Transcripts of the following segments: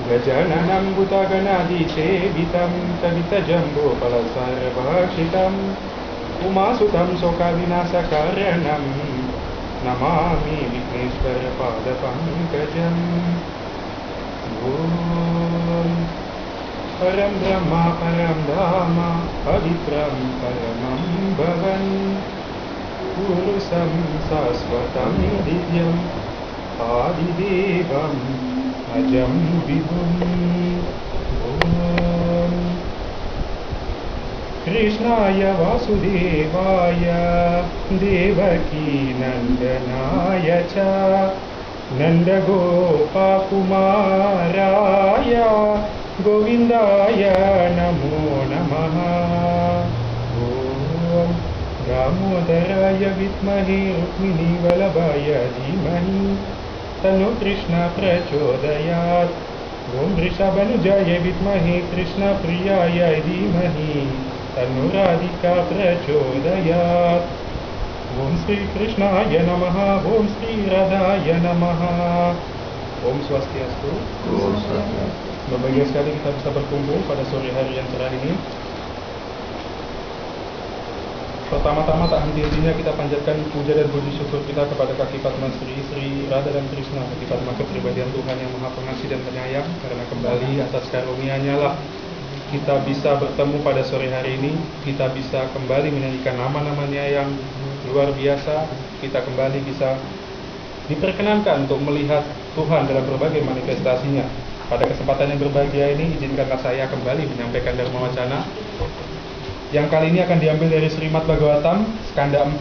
Gajananam bhutaganadisevitam Kavitajambo palasarvakšitam Umasutam sokavinasakaranam Namami Vigneshwara padapankajam. Om Param Brahma Param Dhamma Pavitram Paramam Bhavan Purusam Sasvatam Divyam Adidevam Ajam Vibhum. Om Krishnaya Vasudevaya Devaki Nandanaya Cha Nanda Gopa Kumaraya Govindaya Namo Namaha. Om Damodaraya Vitmahi Rukmini Vallabhaya Dhimahi Tanu Krishna Prachodayat. Om Vrishabhanujaya Vitmahi Krishna Priyaya Dhimahi Tanu Radhika Prachodayat. Om Sri Krishnaya Namaha. Om Sri Radhaya Namaha. Om Swastiastu. Berbahagia sekali kita bisa berkumpul pada sore hari yang cerah ini. Pertama-tama tak henti-hentinya kita panjatkan puja dan puji syukur kita kepada kaki Padma Sri Radha dan Krishna, kaki Padma kepribadian Tuhan yang Maha Pengasih dan Penyayang, karena kembali atas karunia-Nya lah kita bisa bertemu pada sore hari ini. Kita bisa kembali menyanyikan nama-namanya yang luar biasa. Kita kembali bisa diperkenankan untuk melihat Tuhan dalam berbagai manifestasinya. Pada kesempatan yang berbahagia ini, izinkanlah saya kembali menyampaikan Dharma Wacana yang kali ini akan diambil dari Srimad Bhagavatam, Skanda 4,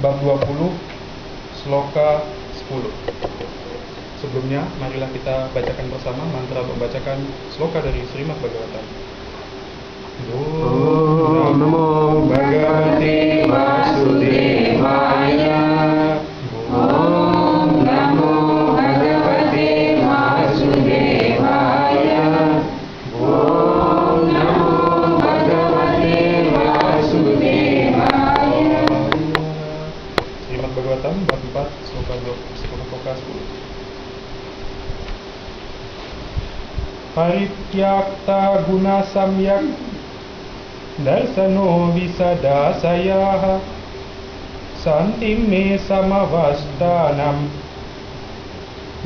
bab 20, sloka 10. Sebelumnya, marilah kita bacakan bersama mantra untuk membacakan sloka dari Srimad Bhagavatam. Om Namo Bhagavate Vasudevaya. Om Namo Bhagavate Vasudevaya. Om Namo Bhagavate Vasudevaya. Srimad Bhagavatam bab 4 sloka 10. Parityakta guna samyak darsano visada sayaha santim me samavastanam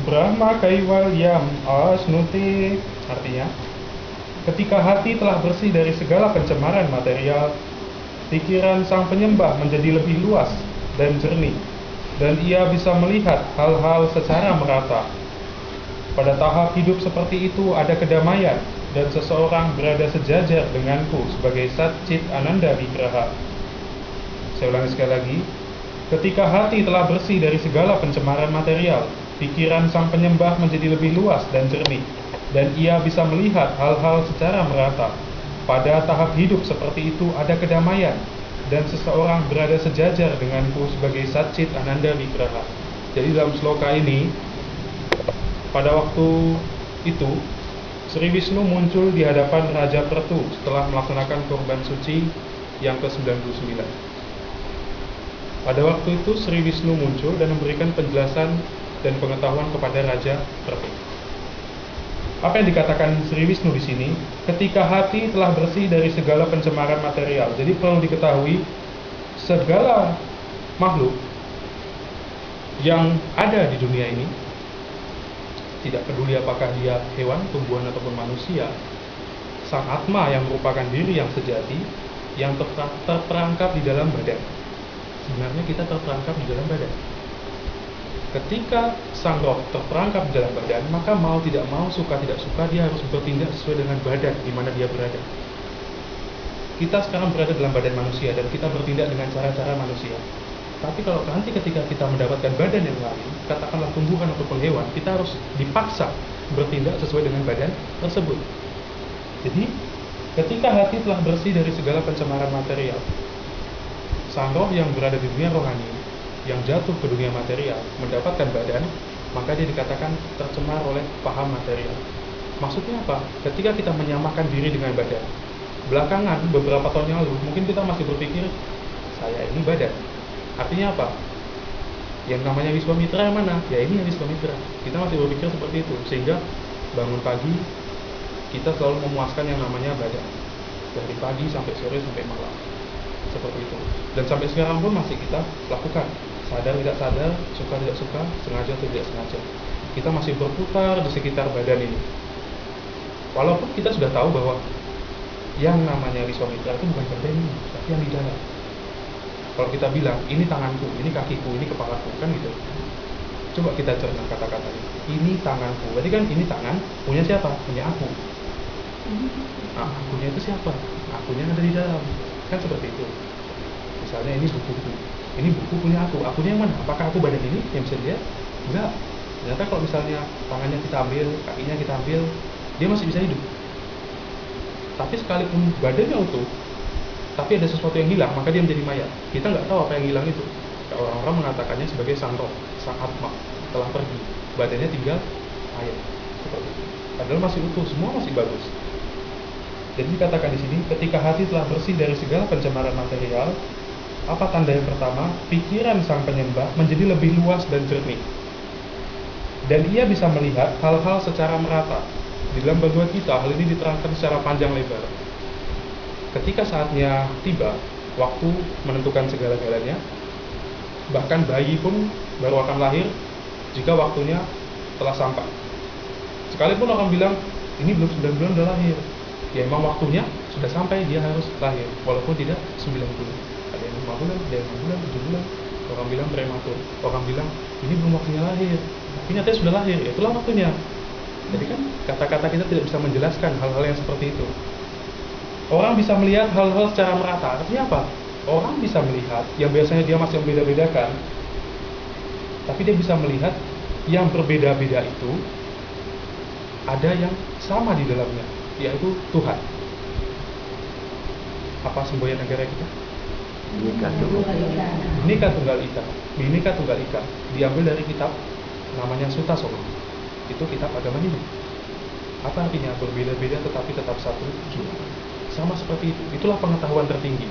brahma kaivalyam asnute. Artinya, ketika hati telah bersih dari segala pencemaran material, pikiran sang penyembah menjadi lebih luas dan jernih, dan ia bisa melihat hal-hal secara merata. Pada tahap hidup seperti itu ada kedamaian, dan seseorang berada sejajar denganku sebagai Satchit Ananda Vigraha. Saya ulangi sekali lagi. Ketika hati telah bersih dari segala pencemaran material, pikiran sang penyembah menjadi lebih luas dan jernih, dan ia bisa melihat hal-hal secara merata. Pada tahap hidup seperti itu ada kedamaian, dan seseorang berada sejajar denganku sebagai Satchit Ananda Vigraha. Jadi dalam sloka ini, pada waktu itu Sri Wisnu muncul di hadapan Raja Pertu setelah melaksanakan korban suci yang ke-99. Pada waktu itu Sri Wisnu muncul dan memberikan penjelasan dan pengetahuan kepada Raja Pertu. Apa yang dikatakan Sri Wisnu di sini? Ketika hati telah bersih dari segala pencemaran material. Jadi perlu diketahui, segala makhluk yang ada di dunia ini, tidak peduli apakah dia hewan, tumbuhan, ataupun manusia, sang Atma yang merupakan diri yang sejati, yang terperangkap di dalam badan. Sebenarnya kita terperangkap di dalam badan. Ketika sang roh terperangkap di dalam badan, maka mau tidak mau, suka tidak suka, dia harus bertindak sesuai dengan badan di mana dia berada. Kita sekarang berada dalam badan manusia, dan kita bertindak dengan cara-cara manusia. Tapi kalau nanti ketika kita mendapatkan badan yang lain, katakanlah tumbuhan ataupun hewan, kita harus dipaksa bertindak sesuai dengan badan tersebut. Jadi, ketika hati telah bersih dari segala pencemaran material, sang roh yang berada di dunia rohani, yang jatuh ke dunia material, mendapatkan badan, maka dia dikatakan tercemar oleh paham material. Maksudnya apa? Ketika kita menyamakan diri dengan badan, belakangan beberapa tahun yang lalu, mungkin kita masih berpikir, saya ini badan. Artinya apa? Yang namanya Wiswamitra yang mana? Ya ini yang Wiswamitra. Kita masih berpikir seperti itu. Sehingga Bangun pagi, kita selalu memuaskan yang namanya badan. Dari pagi sampai sore sampai malam. Seperti itu. Dan sampai sekarang pun masih kita lakukan. Sadar tidak sadar, suka tidak suka, sengaja tidak sengaja. Kita masih berputar di sekitar badan ini. Walaupun kita sudah tahu bahwa yang namanya liso mitra itu bukan badan ini, tapi yang di dalam. Kalau kita bilang, ini tanganku, ini kakiku, ini kepalaku, kan gitu. Coba kita cerna kata-katanya. Ini tanganku, berarti kan ini tangan punya siapa? Punya aku. Nah, akunya itu siapa? Akunya yang ada di dalam. Kan seperti itu. Misalnya ini bukuku. Ini buku punya aku. Akunya yang mana? Apakah aku badan ini yang bisa dilihat? Enggak. Ternyata kalau misalnya tangannya kita ambil, kakinya kita ambil, dia masih bisa hidup. Tapi sekalipun badannya utuh, tapi ada sesuatu yang hilang, maka dia menjadi mayat. Kita nggak tahu apa yang hilang itu. Orang-orang mengatakannya sebagai sang roh, sang atma telah pergi, badannya tinggal mayat. Seperti itu. Padahal masih utuh, semua masih bagus. Jadi dikatakan di sini, ketika hati telah bersih dari segala pencemaran material, apa tanda yang pertama? Pikiran sang penyembah menjadi lebih luas dan jernih, dan ia bisa melihat hal-hal secara merata. Di dalam Bhagavad Gita, hal ini diterangkan secara panjang lebar. Ketika saatnya tiba, waktu menentukan segala-galanya, bahkan bayi pun baru akan lahir jika waktunya telah sampai. Sekalipun orang bilang, ini belum 9 bulan udah lahir, ya memang waktunya sudah sampai, dia harus lahir, walaupun tidak 9 bulan. Ada yang 5 bulan, ada yang 6 bulan, 7 bulan. Orang bilang prematur, orang bilang, ini belum waktunya lahir, tapi nyatanya sudah lahir, ya itulah waktunya. Jadi kan kata-kata kita tidak bisa menjelaskan hal-hal yang seperti itu. Orang bisa melihat hal-hal secara merata. Artinya apa? Orang bisa melihat yang biasanya dia masih membeda-bedakan, tapi dia bisa melihat yang berbeda-beda itu ada yang sama di dalamnya, yaitu Tuhan. Apa semboyan negara kita? Bhinneka Tunggal Ika. Bhinneka Tunggal Ika diambil dari kitab namanya Sutta Soma. Itu kitab agama Hindu. Apa artinya? Berbeda-beda tetapi tetap satu jua. Sama seperti itu. Itulah pengetahuan tertinggi.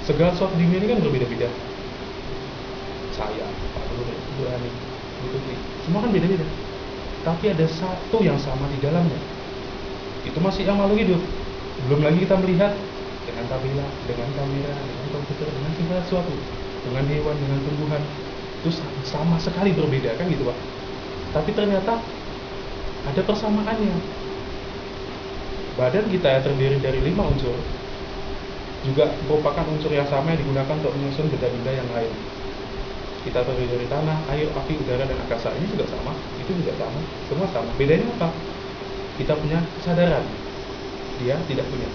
Segala sesuatu di dunia ini kan berbeda-beda. Saya, Pak Guru, Bu Ani, Bu Tuti, semua kan beda-beda. Tapi ada satu yang sama di dalamnya. Itu masih yang makhluk hidup. Belum lagi kita melihat dengan tabela, dengan kamera, dengan komputer, dengan segala sesuatu, dengan hewan, dengan tumbuhan. Itu sama sekali berbeda, kan gitu Pak. Tapi ternyata ada persamaannya. Badan kita yang terdiri dari 5 unsur juga merupakan unsur yang sama yang digunakan untuk menyusun benda-benda yang lain. Kita terdiri dari tanah, air, api, udara, dan angkasa. Ini juga sama, itu juga sama, semua sama. Bedanya apa? Kita punya kesadaran, dia tidak punya.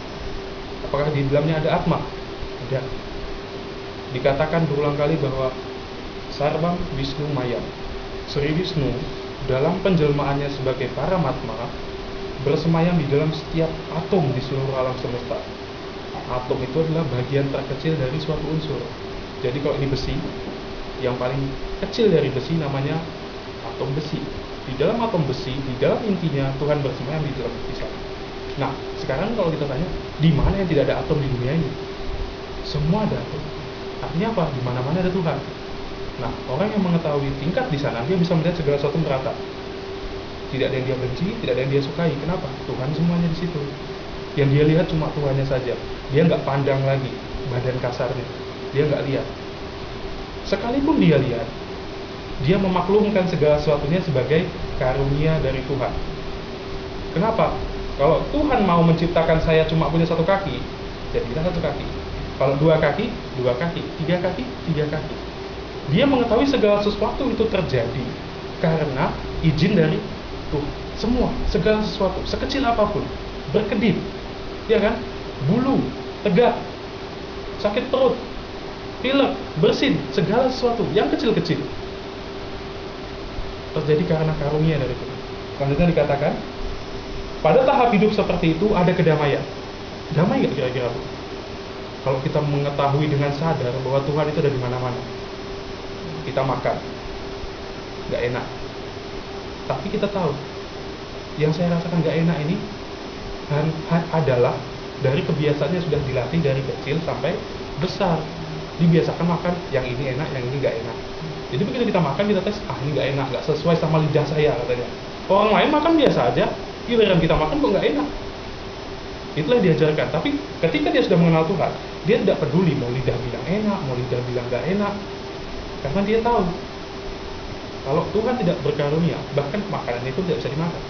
Apakah di dalamnya ada atma? Tidak. Dikatakan berulang kali bahwa Sarvam Wisnu Mayam, Sri Wisnu dalam penjelmaannya sebagai Paramatma bersemayam di dalam setiap atom di seluruh alam semesta. Atom itu adalah bagian terkecil dari suatu unsur. Jadi kalau ini besi, yang paling kecil dari besi namanya atom besi. Di dalam atom besi, di dalam intinya Tuhan bersemayam di dalam besi. Nah, sekarang kalau kita tanya, di mana yang tidak ada atom di dunia ini? Semua ada atom. Artinya apa? Di mana-mana ada Tuhan. Nah, orang yang mengetahui tingkat di sana, dia bisa melihat segala sesuatu merata. Tidak ada yang dia benci, tidak ada yang dia sukai. Kenapa? Tuhan semuanya di situ. Yang dia lihat cuma Tuhannya saja. Dia nggak pandang lagi badan kasarnya. Dia nggak lihat. Sekalipun dia lihat, dia memaklumkan segala sesuatunya sebagai karunia dari Tuhan. Kenapa? Kalau Tuhan mau menciptakan saya cuma punya 1 kaki, jadilah 1 kaki. Kalau 2 kaki, 2 kaki, 3 kaki, 3 kaki. Dia mengetahui segala sesuatu itu terjadi karena izin dari Tuhan. Semua, segala sesuatu, sekecil apapun, berkedip, ya kan? Bulu, tegak, sakit perut, pilek, bersin, segala sesuatu yang kecil-kecil terjadi karena karunia dari Tuhan. Selanjutnya dikatakan, pada tahap hidup seperti itu ada kedamaian. Damai nggak kira-kira Bu? Kalau kita mengetahui dengan sadar bahwa Tuhan itu ada di mana-mana. Kita makan, nggak enak. Tapi kita tahu, yang saya rasakan nggak enak ini adalah dari kebiasaannya sudah dilatih dari kecil sampai besar. Dibiasakan makan yang ini enak, yang ini nggak enak. Jadi begitu kita makan, kita tes, ini nggak enak, nggak sesuai sama lidah saya katanya. Orang lain makan biasa aja, giliran kita makan kok nggak enak. Itulah yang diajarkan. Tapi ketika dia sudah mengenal Tuhan, dia tidak peduli mau lidah bilang enak, mau lidah bilang nggak enak, karena dia tahu kalau Tuhan tidak berkarunia, bahkan makanan itu tidak bisa dimakan.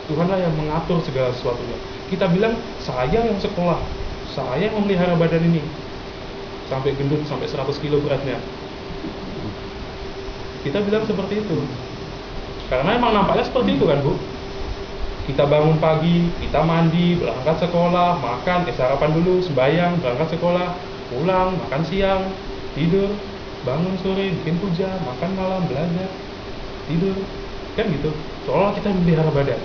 Tuhanlah yang mengatur segala sesuatunya. Kita bilang, saya yang sekolah, saya yang memelihara badan ini sampai gendut, sampai 100 kilo beratnya. Kita bilang seperti itu karena emang nampaknya seperti itu kan, Bu. Kita bangun pagi, kita mandi, berangkat sekolah, makan, sarapan dulu, sembahyang, berangkat sekolah, pulang, makan siang, tidur, bangun sore, bikin puja, makan malam, belajar, tidur, kan gitu. Seolah kita memelihara badan.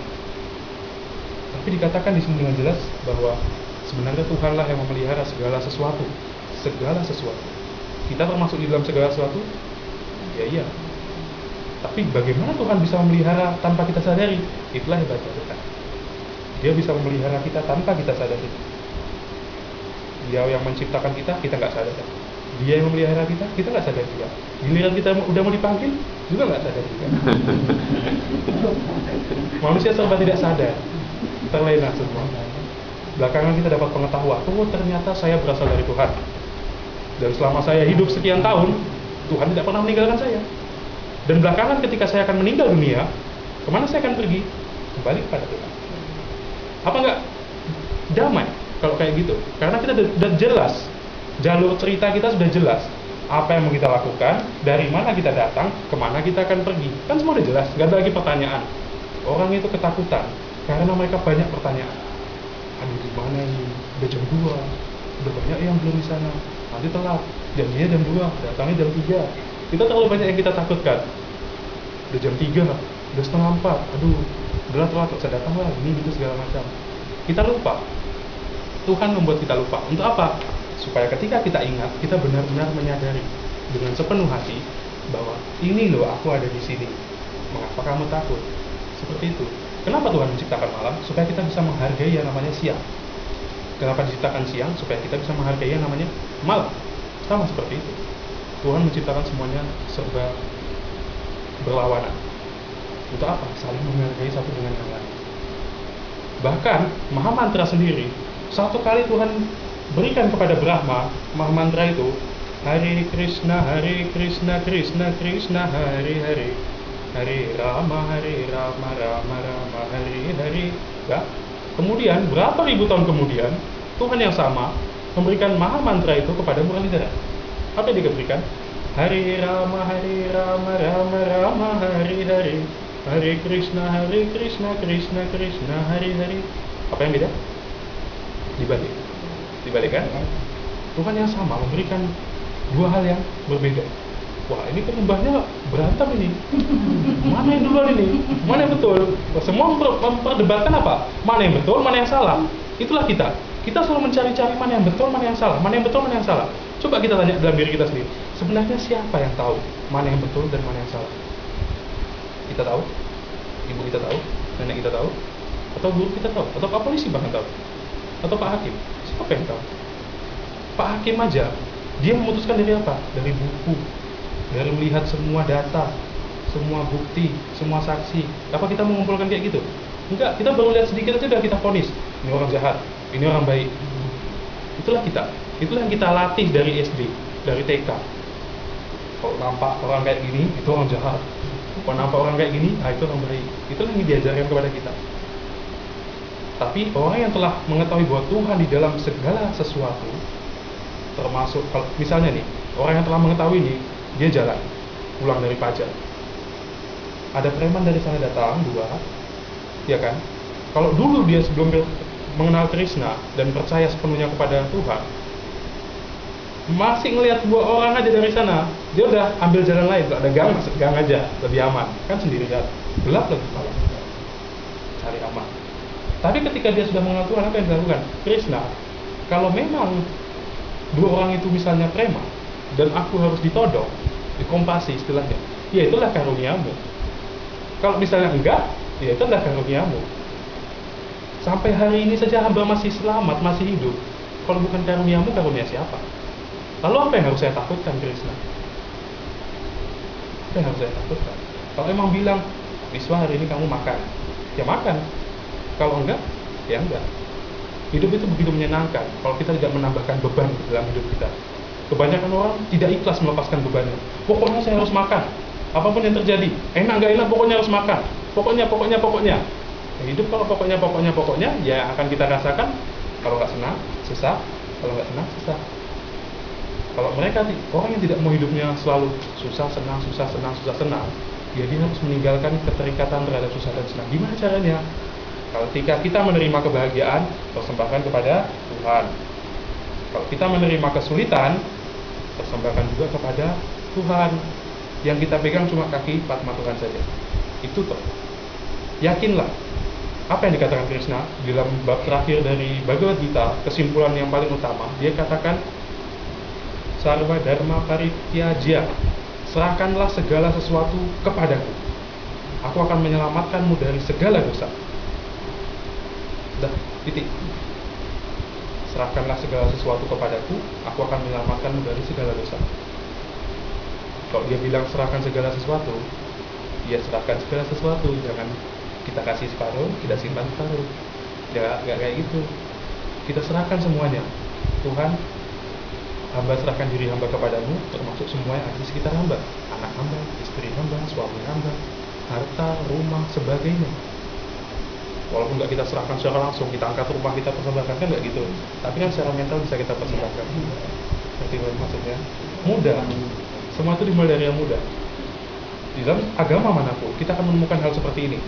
Tapi dikatakan di sini dengan jelas bahwa sebenarnya Tuhanlah yang memelihara segala sesuatu. Segala sesuatu. Kita termasuk di dalam segala sesuatu? Ya iya. Tapi bagaimana Tuhan bisa memelihara tanpa kita sadari? Itulah hebatnya Tuhan. Dia bisa memelihara kita tanpa kita sadari. Dia yang menciptakan kita, kita nggak sadar. Dia yang memelihara kita nggak sadar juga. Giliran kita udah mau dipanggil, juga nggak sadar juga. Manusia serba tidak sadar, terlena semua. Belakangan kita dapat pengetahuan, oh ternyata saya berasal dari Tuhan. Dan selama saya hidup sekian tahun, Tuhan tidak pernah meninggalkan saya. Dan belakangan ketika saya akan meninggal dunia, kemana saya akan pergi? Kembali kepada Tuhan. Apa enggak damai kalau kayak gitu? Karena kita sudah jelas, jalur cerita kita sudah jelas. Apa yang mau kita lakukan, dari mana kita datang, kemana kita akan pergi. Kan semua udah jelas, nggak ada lagi pertanyaan. Orang itu ketakutan, karena mereka banyak pertanyaan. Aduh gimana ini? Udah jam 2, udah banyak yang belum di sana. Nanti telat, jamnya jam 2, datangnya jam 3. Kita terlalu banyak yang kita takutkan. Udah jam 3, udah setengah 4, aduh, udah telat, gak usah datang lah, ini gitu segala macam. Kita lupa. Tuhan membuat kita lupa. Untuk apa? Supaya ketika kita ingat, kita benar-benar menyadari dengan sepenuh hati bahwa ini loh aku ada di sini. Mengapa kamu takut? Seperti itu. Kenapa Tuhan menciptakan malam? Supaya kita bisa menghargai yang namanya siang. Kenapa diciptakan siang? Supaya kita bisa menghargai yang namanya malam. Sama seperti itu. Tuhan menciptakan semuanya serba berlawanan. Untuk apa? Saling menghargai satu dengan yang lain. Bahkan Maha Mantra sendiri, satu kali Tuhan berikan kepada Brahma Maha Mantra itu, Hare Krishna, Krishna Krishna, Hare Rama, Rama Rama, Hare. Ya. Kemudian berapa ribu tahun kemudian, Tuhan yang sama memberikan Maha Mantra itu kepada Muralidhara. Apa yang diberikan? Hare Rama, Rama Rama, Hare. Hare Krishna, Krishna Krishna, Hare. Apa yang beda? Dibalik kan? Tuhan yang sama memberikan dua hal yang berbeda. Wah, ini penyembahnya berantem ini. Mana yang duluan ini? Mana yang betul? Semua memperdebatkan apa? Mana yang betul, mana yang salah. Itulah kita. Kita selalu mencari-cari mana yang betul, mana yang salah. Mana yang betul, mana yang salah. Coba kita tanya dalam diri kita sendiri. Sebenarnya siapa yang tahu mana yang betul dan mana yang salah? Kita tahu? Ibu kita tahu? Nenek kita tahu? Atau guru kita tahu? Atau Pak Polisi bahkan tahu? Atau Pak Hakim? Siapa yang tahu? Pak Hakim aja, dia memutuskan dari apa? Dari buku, dari melihat semua data, semua bukti, semua saksi. Apa kita mengumpulkan kayak gitu? Enggak, kita baru lihat sedikit aja udah kita vonis. Ini orang jahat, ini orang baik. Itulah kita. Itulah yang kita latih dari SD, dari TK. Kalau nampak orang kayak gini, itu orang jahat. Kalau nampak orang kayak gini, itu orang baik. Itulah yang diajarkan kepada kita. Tapi orang yang telah mengetahui bahwa Tuhan di dalam segala sesuatu, termasuk kalau misalnya nih, orang yang telah mengetahui ini, dia jalan pulang dari pajak. Ada preman dari sana datang, 2, ya kan? Kalau dulu dia sebelum mengenal Krishna dan percaya sepenuhnya kepada Tuhan, masih ngelihat 2 orang aja dari sana, dia udah ambil jalan lain. Kalau ada gang, masuk gang aja, lebih aman. Kan sendirian, gelap lagi malam, cari aman. Tapi ketika dia sudah mengenal Tuhan, apa yang dilakukan? Krishna, kalau memang 2 orang itu misalnya preman dan aku harus ditodong, dikompasi istilahnya, ya itulah karuniamu. Kalau misalnya enggak, ya itu adalah karuniamu. Sampai hari ini saja hamba masih selamat, masih hidup. Kalau bukan karuniamu, karunia siapa? Lalu apa yang harus saya takutkan, Krishna? Apa yang harus saya takutkan? Kalau emang bilang, Wiswa hari ini kamu makan, ya makan. Kalau enggak, ya enggak. Hidup itu begitu menyenangkan kalau kita tidak menambahkan beban dalam hidup kita. Kebanyakan orang tidak ikhlas melepaskan bebannya. Pokoknya saya harus makan, apapun yang terjadi, enak nggak enak, pokoknya harus makan. Pokoknya. Ya, hidup kalau pokoknya, ya akan kita rasakan. Kalau nggak senang, susah. Kalau nggak senang, susah. Kalau mereka, orang yang tidak mau hidupnya selalu susah, senang, ya dia harus meninggalkan keterikatan terhadap susah dan senang. Gimana caranya? Kalau kita menerima kebahagiaan, persembahkan kepada Tuhan. Kalau kita menerima kesulitan, persembahkan juga kepada Tuhan. Yang kita pegang cuma kaki Padma Tuhan saja. Itu toh. Yakinlah. Apa yang dikatakan Krishna dalam bab terakhir dari Bhagavad Gita, kesimpulan yang paling utama, dia katakan Sarva Dharma Parityajya, serahkanlah segala sesuatu kepadaku. Aku akan menyelamatkanmu dari segala dosa. Dah, titik. Serahkanlah segala sesuatu kepadaku, aku akan menyelamatkanmu dari segala dosa. Kalau dia bilang serahkan segala sesuatu, ya serahkan segala sesuatu. Jangan kita kasih separuh, kita simpan separuh. Ya, gak kayak gitu. Kita serahkan semuanya. Tuhan, hamba serahkan diri hamba kepadamu, termasuk semua yang ada di sekitar hamba. Anak hamba, istri hamba, suami hamba, harta, rumah, sebagainya. Walaupun nggak kita serahkan secara langsung, kita angkat rumah, kita persembahkan, kan nggak gitu. Tapi kan secara mental bisa kita persembahkan. Ngerti maksudnya? Mudah. Semua itu dimulai dari yang mudah. Di dalam agama manapun, kita akan menemukan hal seperti ini.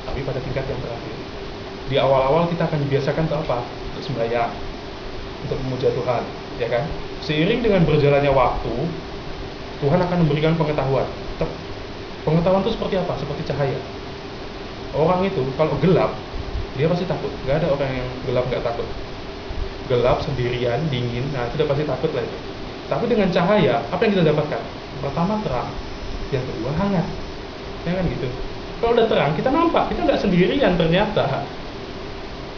Tapi pada tingkat yang terakhir. Di awal-awal kita akan dibiasakan untuk apa? Untuk sembahyang, untuk memuja Tuhan, ya kan? Seiring dengan berjalannya waktu, Tuhan akan memberikan pengetahuan. Pengetahuan itu seperti apa? Seperti cahaya. Orang itu kalau gelap, dia pasti takut. Gak ada orang yang gelap gak takut. Gelap, sendirian, dingin, nah itu udah pasti takut lah itu. Tapi dengan cahaya, apa yang kita dapatkan? Pertama terang, yang kedua hangat, ya kan gitu. Kalau udah terang, kita nampak, kita nggak sendirian ternyata.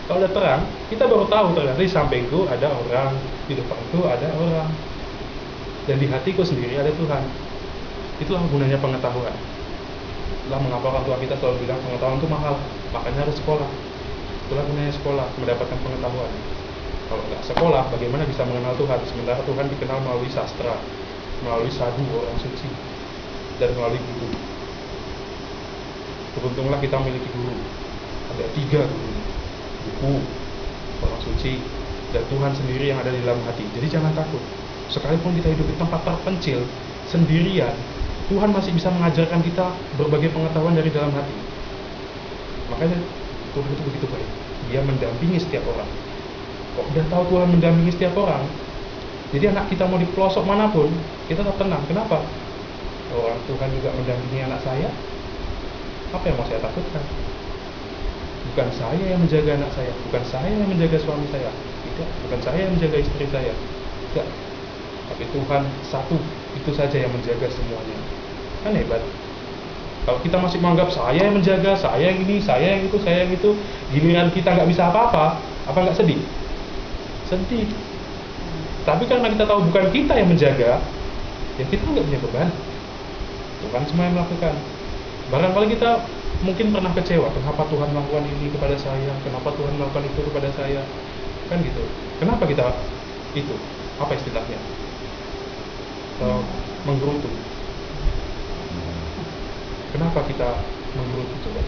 Kalau udah terang, kita baru tahu ternyata di sampingku ada orang, di depanku ada orang, dan di hatiku sendiri ada Tuhan. Itulah gunanya pengetahuan. Itulah mengapa orang tua kita selalu bilang pengetahuan itu mahal, makanya harus sekolah. Itulah gunanya sekolah, mendapatkan pengetahuan. Kalau nggak sekolah, bagaimana bisa mengenal Tuhan? Sementara Tuhan dikenal melalui sastra, melalui sadhu orang suci, dan melalui guru. Beruntunglah kita memiliki guru. Ada 3 guru, buku, orang suci, dan Tuhan sendiri yang ada di dalam hati. Jadi jangan takut. Sekalipun kita hidup di tempat terpencil, sendirian, Tuhan masih bisa mengajarkan kita berbagai pengetahuan dari dalam hati. Makanya Tuhan itu begitu baik. Dia mendampingi setiap orang. Kok udah tahu Tuhan mendampingi setiap orang, jadi anak kita mau di pelosok manapun, kita tetap tenang. Kenapa? Orang Tuhan juga mendampingi anak saya. Apa yang mau saya takutkan? Bukan saya yang menjaga anak saya, bukan saya yang menjaga suami saya, tidak, bukan saya yang menjaga istri saya, tidak. Tapi Tuhan satu, itu saja yang menjaga semuanya. Kan hebat. Kalau kita masih menganggap saya yang menjaga, saya yang ini, saya yang itu, saya yang itu, giliran kita nggak bisa apa-apa nggak sedih? Sedih. Tapi karena kita tahu bukan kita yang menjaga, ya kita nggak punya beban. Tuhan semua yang melakukan. Barangkali kita mungkin pernah kecewa, kenapa Tuhan melakukan ini kepada saya, kenapa Tuhan melakukan itu kepada saya, kan gitu. Kenapa kita itu? Apa istilahnya? Menggerutu. Kenapa kita menggerutu coba?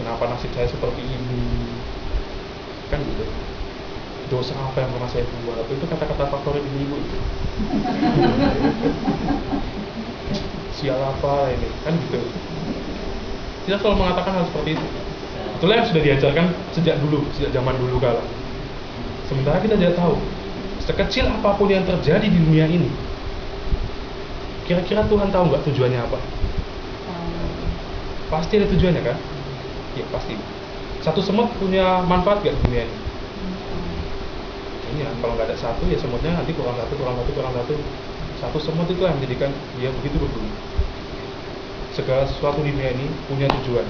Kenapa nasib saya seperti ini? Kan gitu. Dosa apa yang pernah saya buat? Itu kata-kata favorit ibu itu. Sial apa ini, kan gitu. Kita selalu mengatakan hal seperti itu. Itulah yang sudah diajarkan sejak zaman dulu kala. Sementara kita tidak tahu, sekecil apapun yang terjadi di dunia ini, kira-kira Tuhan tahu nggak tujuannya apa? Pasti ada tujuannya kan? Ya pasti. Satu semut punya manfaat nggak di dunia ini? Ini ya, kalau nggak ada satu ya semutnya nanti kurang satu. Satu semut itu yang menjadikan dia begitu berbunyi. Segala sesuatu di dunia ini punya tujuan.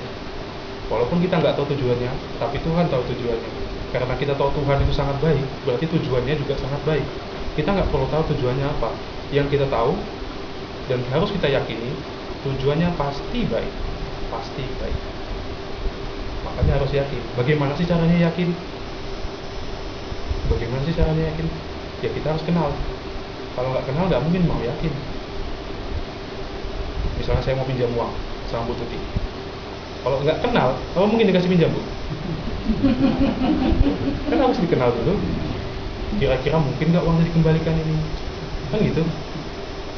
Walaupun kita nggak tahu tujuannya, tapi Tuhan tahu tujuannya. Karena kita tahu Tuhan itu sangat baik, berarti tujuannya juga sangat baik. Kita nggak perlu tahu tujuannya apa. Yang kita tahu dan harus kita yakini, tujuannya pasti baik, pasti baik. Makanya harus yakin. Bagaimana sih caranya yakin? Bagaimana sih caranya yakin? Ya kita harus kenal. Kalau nggak kenal nggak mungkin mau yakin. Misalnya saya mau pinjam uang sama Bu Tuti. Kalau nggak kenal, kamu mungkin dikasih pinjam, Bu? Kan harus dikenal dulu. Kira-kira mungkin nggak uangnya dikembalikan ini? Kan gitu.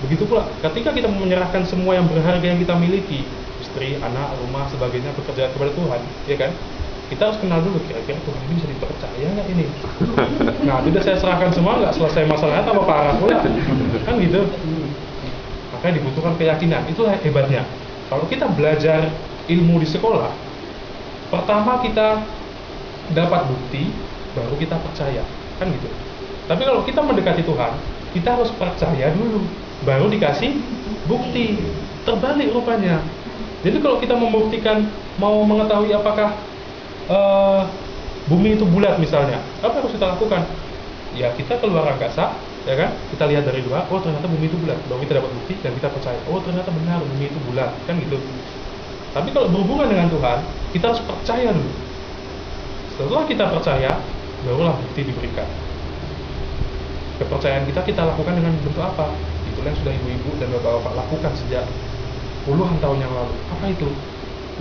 Begitu pula ketika kita menyerahkan semua yang berharga yang kita miliki, istri, anak, rumah, sebagainya, pekerjaan kepada Tuhan, ya kan? Kita harus kenal dulu, kira-kira Tuhan ini bisa dipercaya nggak ini? Nah, tidak saya serahkan semua, nggak selesai masalahnya, tambah parah pula. Kan gitu. Makanya dibutuhkan keyakinan, itulah hebatnya. Kalau kita belajar ilmu di sekolah, pertama kita dapat bukti, baru kita percaya, kan gitu. Tapi kalau kita mendekati Tuhan, kita harus percaya dulu, baru dikasih bukti. Terbalik rupanya. Jadi kalau kita membuktikan, mau mengetahui apakah bumi itu bulat misalnya, apa yang harus kita lakukan? Ya kita keluar angkasa, ya kan? Kita lihat dari luar, oh ternyata bumi itu bulat. Baru kita dapat bukti dan kita percaya, oh ternyata benar bumi itu bulat, kan gitu. Tapi kalau berhubungan dengan Tuhan, kita harus percaya dulu. Setelah kita percaya, barulah bukti diberikan. Kepercayaan kita lakukan dengan bentuk apa? Itulah yang sudah ibu-ibu dan bapak-bapak lakukan sejak puluhan tahun yang lalu. Apa itu?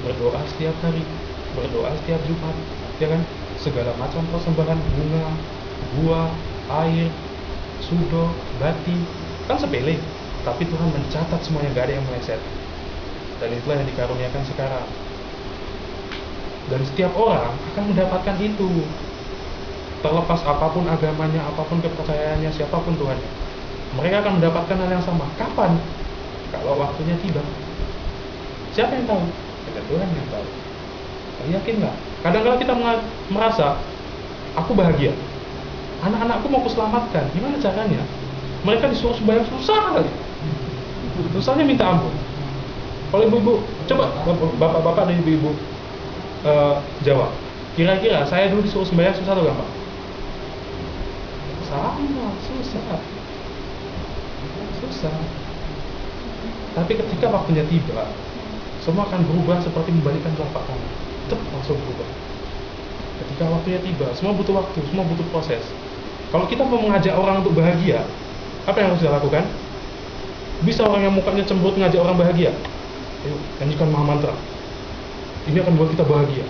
Berdoa setiap hari, berdoa setiap Jumat, ya kan? Segala macam persembahan bunga, buah, air, sudo, bati, kan sepele. Tapi Tuhan mencatat semuanya, gak ada yang meleset. Dan itulah yang dikaruniakan sekarang. Dan setiap orang akan mendapatkan itu. Terlepas apapun agamanya, apapun kepercayaannya, siapapun Tuhan, mereka akan mendapatkan hal yang sama. Kapan? Kalau waktunya tiba. Siapa yang tahu? Hanya Tuhan yang tahu. Yakin nggak? Kadang-kadang kita merasa, aku bahagia, anak-anakku mau kuselamatkan. Gimana caranya? Mereka disuruh sembahyang susah kali. Susahnya minta ampun. Kalau ibu-ibu, coba bapak-bapak dan ibu-ibu jawab. Kira-kira saya dulu disuruh sembahyang susah atau gampang? Sama, susah. Tapi ketika waktunya tiba, semua akan berubah seperti membalikkan telapak tangan. Langsung berubah. Ketika waktunya tiba, semua butuh waktu, semua butuh proses. Kalau kita mau mengajak orang untuk bahagia, apa yang harus dilakukan? Bisa orang yang mukanya cemberut ngajak orang bahagia? Ayo, nyanyikan maha mantra. Ini akan buat kita bahagia.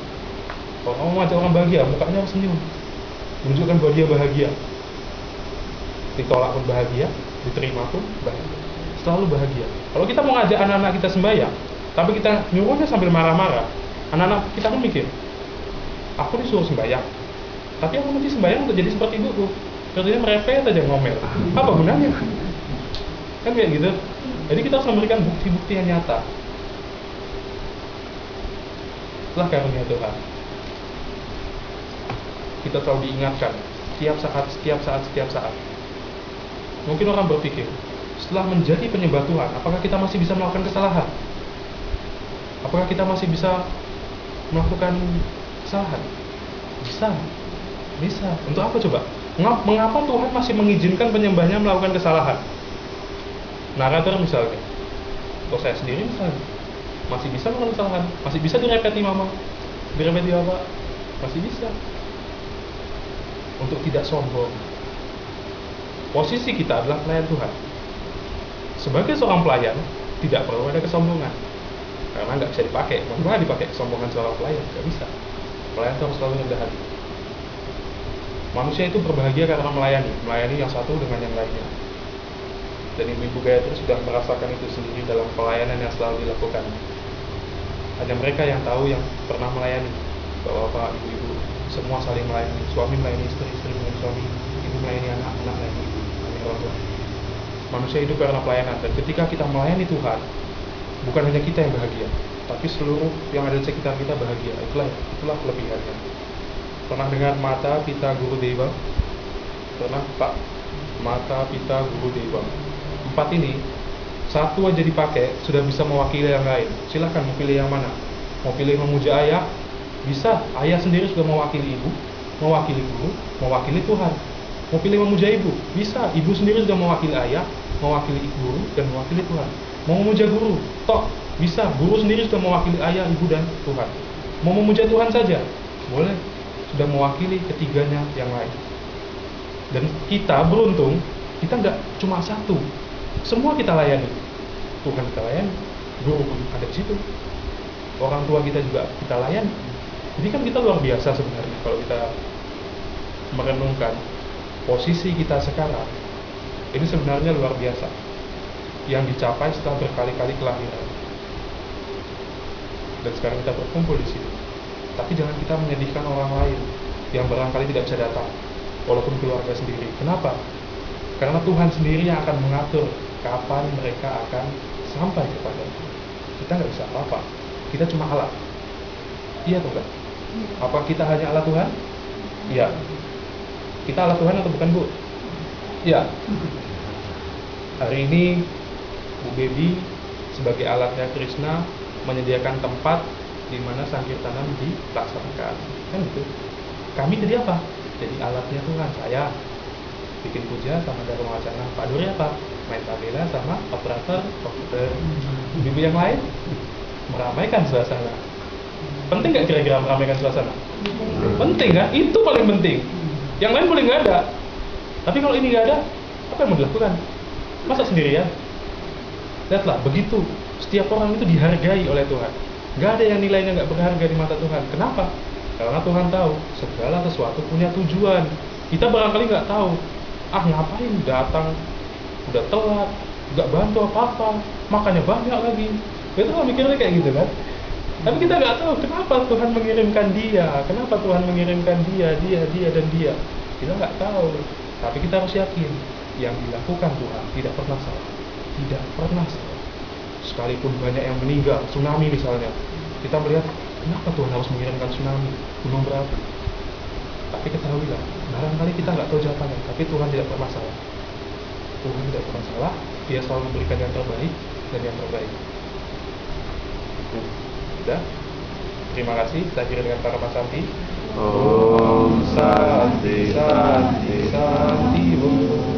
Kalau kamu mengajak orang bahagia, mukanya harus senyum, menunjukkan bahwa dia bahagia. Ditolak pun bahagia, diterima pun bahagia, selalu bahagia. Kalau kita mau ngajak anak-anak kita sembahyang, tapi kita nyuruhnya sambil marah-marah, anak-anak kita pun mikir, aku disuruh sembahyang, tapi aku nanti sembahyang untuk jadi seperti ibuku, kerjanya merepet aja, ngomel, apa gunanya? Kan kayak gitu. Jadi kita harus memberikan bukti-bukti yang nyata. Itulah karunia Tuhan. Kita selalu diingatkan setiap saat. Mungkin orang berpikir, setelah menjadi penyembah Tuhan, apakah kita masih bisa melakukan kesalahan? Apakah kita masih bisa melakukan kesalahan? Bisa. Untuk apa coba? Mengapa Tuhan masih mengizinkan penyembahnya melakukan kesalahan? Narator misalnya, atau saya sendiri misalnya, masih bisa melakukan kesalahan, masih bisa direpeti mama, direpeti bapak, masih bisa. Untuk tidak sombong. Posisi kita adalah pelayan Tuhan. Sebagai seorang pelayan, tidak perlu ada kesombongan, karena nggak bisa dipakai. Mana dipakai kesombongan seorang pelayan? Nggak bisa. Pelayan itu harus selalu rendah hati. Manusia itu berbahagia karena melayani yang satu dengan yang lainnya. Dan ibu-ibu Gayatri sudah merasakan itu sendiri dalam pelayanan yang selalu dilakukan. Hanya mereka yang tahu, yang pernah melayani. Bapak-bapak, ibu-ibu, semua saling melayani. Suami melayani istri, istri melayani suami, ibu melayani anak, anak melayani ibu, orang tua. Manusia hidup karena pelayanan. Dan ketika kita melayani Tuhan, bukan hanya kita yang bahagia, tapi seluruh yang ada di sekitar kita bahagia. Itulah kelebihannya. Pernah dengar Mata Pita Guru Dewa? Pernah Pak? Mata Pita Guru Dewa. 4 ini, satu aja dipakai sudah bisa mewakili yang lain. Silahkan mau pilih yang mana? Mau pilih memuja ayah? Bisa. Ayah sendiri sudah mewakili ibu, mewakili guru, mewakili Tuhan. Mau pilih memuja ibu? Bisa. Ibu sendiri sudah mewakili ayah, mewakili guru, dan mewakili Tuhan. Mau memuja guru? Tok, Bisa, guru sendiri sudah mewakili ayah, ibu, dan Tuhan. Mau memuja Tuhan saja, boleh. Sudah mewakili ketiganya yang lain. Dan kita beruntung, kita nggak cuma satu. Semua kita layani. Tuhan kita layani, guru pun ada di situ. Orang tua kita juga kita layani. Jadi kan kita luar biasa sebenarnya kalau kita merenungkan posisi kita sekarang. Ini sebenarnya luar biasa yang dicapai setelah berkali-kali kelahiran. Dan sekarang kita berkumpul di sini. Tapi jangan kita menyedihkan orang lain yang barangkali tidak bisa datang, walaupun keluarga sendiri. Kenapa? Karena Tuhan sendiri yang akan mengatur kapan mereka akan sampai kepada kita. Kita nggak bisa apa-apa. Kita cuma alat. Iya atau enggak? Apa kita hanya alat Tuhan? Iya. Kita alat Tuhan atau bukan, Bu? Iya. Hari ini Bu Baby sebagai alatnya Krishna menyediakan tempat di mana sankirtanan dilaksanakan, kan gitu. Kami jadi apa? Jadi alatnya Tuhan. Saya bikin puja sama Dharma Wacana. Pak Duri apa? Main tabela sama operator komputer. Ibu yang lain meramaikan suasana. Penting nggak kira-kira meramaikan suasana? Penting kan? Itu paling penting. Yang lain boleh nggak ada. Tapi kalau ini nggak ada, apa yang mau dilakukan? Masa sendirian? Lihatlah, begitu setiap orang itu dihargai oleh Tuhan. Gak ada yang nilainya nggak berharga di mata Tuhan. Kenapa? Karena Tuhan tahu segala sesuatu punya tujuan. Kita barangkali nggak tahu. Ngapain datang? Udah telat, nggak bantu apa-apa, makannya banyak lagi. Kita kan mikirnya kayak gitu kan. Tapi kita nggak tahu kenapa Tuhan mengirimkan dia, kenapa Tuhan mengirimkan dia dan dia. Kita nggak tahu. Tapi kita harus yakin yang dilakukan Tuhan tidak pernah salah. Tidak pernah salah. Sekalipun banyak yang meninggal, tsunami misalnya, kita melihat kenapa Tuhan harus mengirimkan tsunami, gunung berapi. Tapi ketahuilah, barangkali kita nggak tahu jawabannya, tapi Tuhan tidak pernah salah. Tuhan tidak pernah salah, Dia selalu memberikan yang terbaik dan yang terbaik. Sudah, terima kasih. Saya kira dengan para Mas Santi. Om Santi Santi Santi Om.